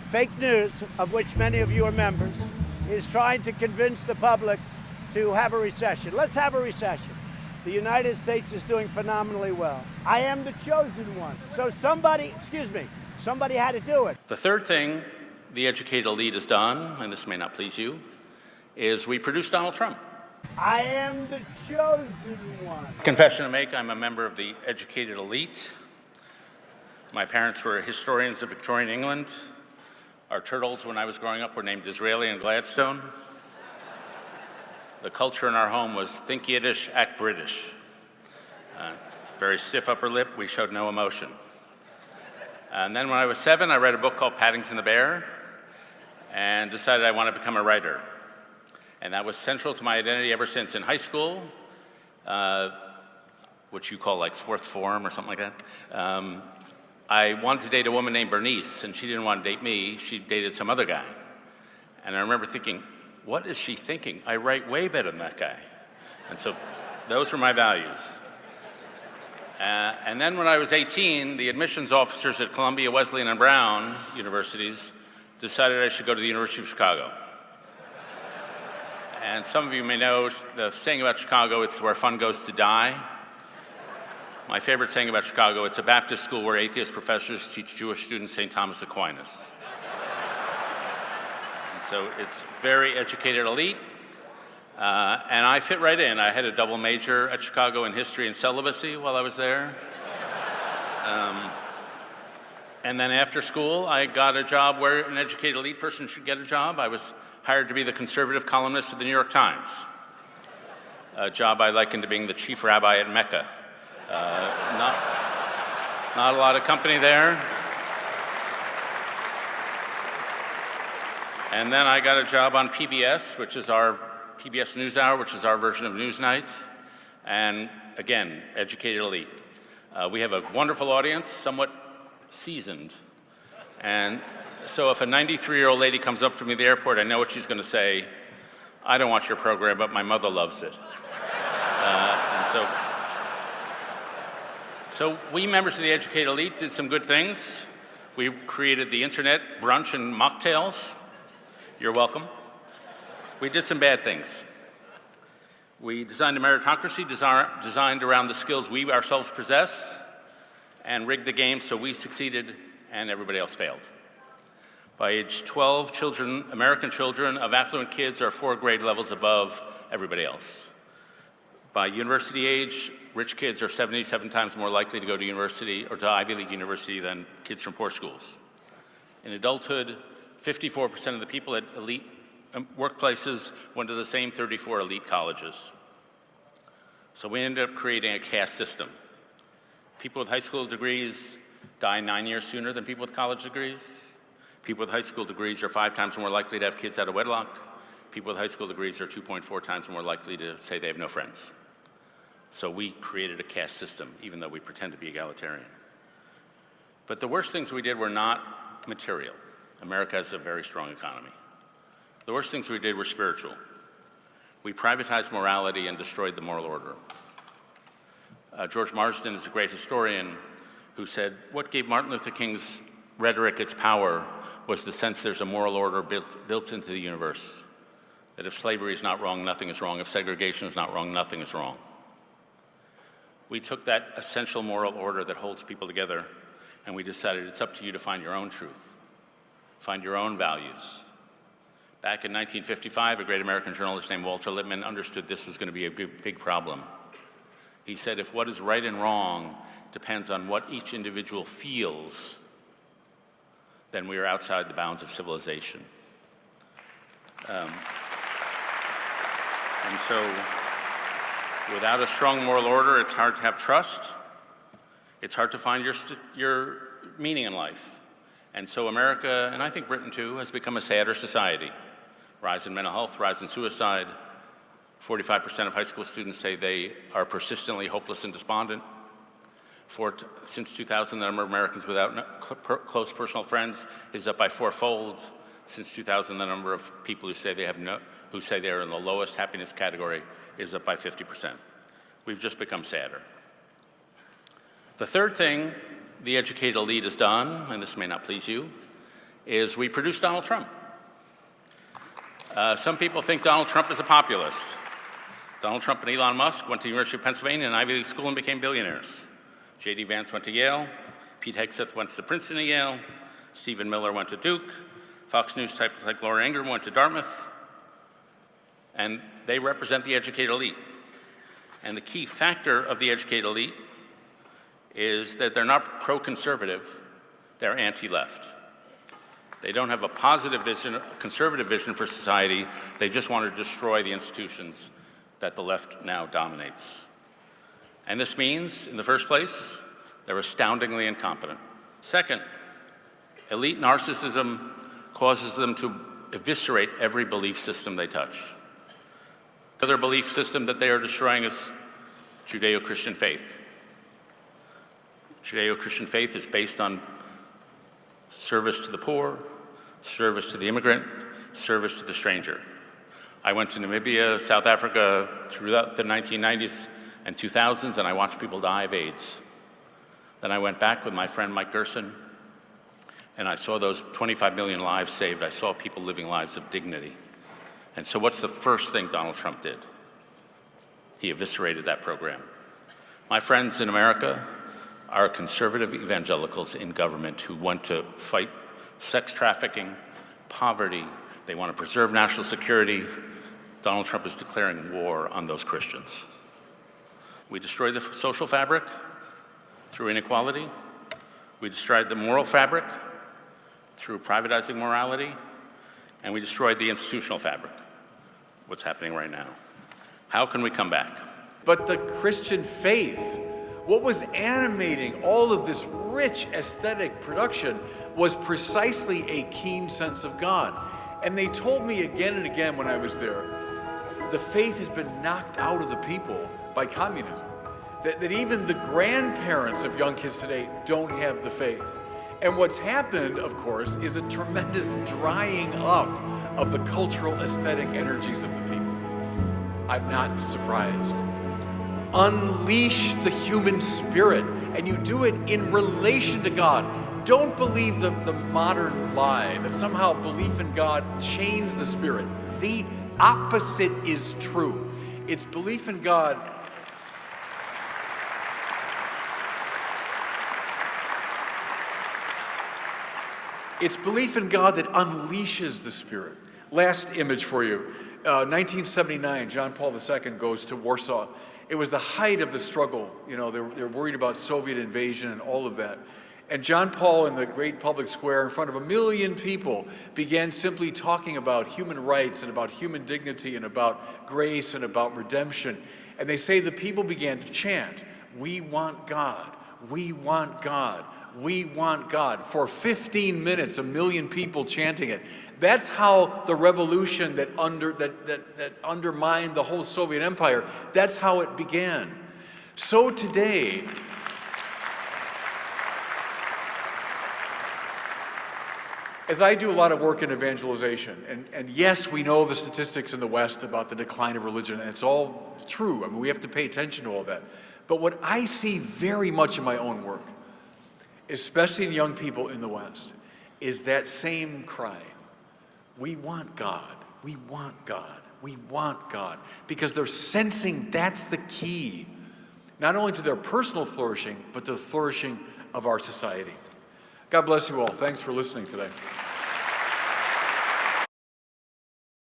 fake news, of which many of you are members, is trying to convince the public to have a recession. Let's have a recession. The United States is doing phenomenally well. I am the chosen one. So somebody had to do it. The third thing the educated elite has done, and this may not please you, is we produced Donald Trump. I am the chosen one. Confession to make, I'm a member of the educated elite. My parents were historians of Victorian England. Our turtles, when I was growing up, were named Disraeli and Gladstone. The culture in our home was think Yiddish, act British. Very stiff upper lip, we showed no emotion. And then when I was 7, I read a book called Paddington the Bear and decided I wanted to become a writer. And that was central to my identity ever since. In high school, which you call like fourth form or something like that, I wanted to date a woman named Bernice, and she didn't want to date me. She dated some other guy. And I remember thinking, what is she thinking? I write way better than that guy. And so those were my values. And then when I was 18, the admissions officers at Columbia, Wesleyan, and Brown universities decided I should go to the University of Chicago. And some of you may know the saying about Chicago, it's where fun goes to die. My favorite saying about Chicago, it's a Baptist school where atheist professors teach Jewish students St. Thomas Aquinas. And so it's very educated elite. And I fit right in. I had a double major at Chicago in history and celibacy while I was there. And then after school, I got a job where an educated elite person should get a job. I was hired to be the conservative columnist of the New York Times, a job I likened to being the chief rabbi at Mecca. Not a lot of company there. And then I got a job on PBS, which is our PBS NewsHour, which is our version of Newsnight. And again, educated elite. We have a wonderful audience, somewhat seasoned. And so if a 93-year-old lady comes up to me at the airport, I know what she's going to say. I don't watch your program, but my mother loves it. So we members of the educated elite did some good things. We created the internet brunch and mocktails. You're welcome. We did some bad things. We designed a meritocracy designed around the skills we ourselves possess and rigged the game so we succeeded and everybody else failed. By age 12, American children of affluent kids are 4 grade levels above everybody else. By university age, rich kids are 77 times more likely to go to university or to Ivy League university than kids from poor schools. In adulthood, 54% of the people at elite workplaces went to the same 34 elite colleges. So we ended up creating a caste system. People with high school degrees die 9 years sooner than people with college degrees. People with high school degrees are 5 times more likely to have kids out of wedlock. People with high school degrees are 2.4 times more likely to say they have no friends. So we created a caste system, even though we pretend to be egalitarian. But the worst things we did were not material. America has a very strong economy. The worst things we did were spiritual. We privatized morality and destroyed the moral order. George Marsden is a great historian who said, what gave Martin Luther King's rhetoric its power was the sense there's a moral order built into the universe. That if slavery is not wrong, nothing is wrong. If segregation is not wrong, nothing is wrong. We took that essential moral order that holds people together, and we decided it's up to you to find your own truth, find your own values. Back in 1955, a great American journalist named Walter Lippmann understood this was going to be a big problem. He said, if what is right and wrong depends on what each individual feels, then we are outside the bounds of civilization. And so, without a strong moral order, it's hard to have trust. It's hard to find your meaning in life. And so America, and I think Britain too, has become a sadder society. Rise in mental health, rise in suicide. 45% of high school students say they are persistently hopeless and despondent. Since 2000, the number of Americans without close personal friends is up by 4-fold. Since 2000, the number of people who say they are in the lowest happiness category is up by 50%. We've just become sadder. The third thing the educated elite has done, and this may not please you, is we produced Donald Trump. Some people think Donald Trump is a populist. Donald Trump and Elon Musk went to the University of Pennsylvania and Ivy League school and became billionaires. J.D. Vance went to Yale. Pete Hegseth went to Princeton and Yale. Stephen Miller went to Duke. Fox News types like Laura Ingraham went to Dartmouth. And they represent the educated elite. And the key factor of the educated elite is that they're not pro-conservative, they're anti-left. They don't have a positive vision, a conservative vision for society. They just want to destroy the institutions that the left now dominates. And this means, in the first place, they're astoundingly incompetent. Second, elite narcissism causes them to eviscerate every belief system they touch. Another belief system that they are destroying is Judeo-Christian faith. Judeo-Christian faith is based on service to the poor, service to the immigrant, service to the stranger. I went to Namibia, South Africa throughout the 1990s and 2000s, and I watched people die of AIDS. Then I went back with my friend Mike Gerson, and I saw those 25 million lives saved. I saw people living lives of dignity. And so what's the first thing Donald Trump did? He eviscerated that program. My friends in America are conservative evangelicals in government who want to fight sex trafficking, poverty. They want to preserve national security. Donald Trump is declaring war on those Christians. We destroyed the social fabric through inequality. We destroyed the moral fabric through privatizing morality. And we destroyed the institutional fabric, what's happening right now. How can we come back? But the Christian faith, what was animating all of this rich aesthetic production was precisely a keen sense of God. And they told me again and again when I was there, the faith has been knocked out of the people by communism. That even the grandparents of young kids today don't have the faith. And what's happened, of course, is a tremendous drying up of the cultural aesthetic energies of the people. I'm not surprised. Unleash the human spirit, and you do it in relation to God. Don't believe the modern lie that somehow belief in God chains the spirit. The opposite is true. It's belief in God. It's belief in God that unleashes the Spirit. Last image for you. 1979, John Paul II goes to Warsaw. It was the height of the struggle. You know, they're worried about Soviet invasion and all of that. And John Paul in the great public square in front of 1 million people began simply talking about human rights and about human dignity and about grace and about redemption. And they say the people began to chant, "We want God, we want God, we want God." For 15 minutes, 1 million people chanting it. That's how the revolution that undermined the whole Soviet empire, that's how it began. So today, as I do a lot of work in evangelization, and yes, we know the statistics in the West about the decline of religion, and it's all true. I mean, we have to pay attention to all that. But what I see very much in my own work, especially in young people in the West, is that same cry. We want God, we want God, we want God. Because they're sensing that's the key, not only to their personal flourishing, but to the flourishing of our society. God bless you all. Thanks for listening today.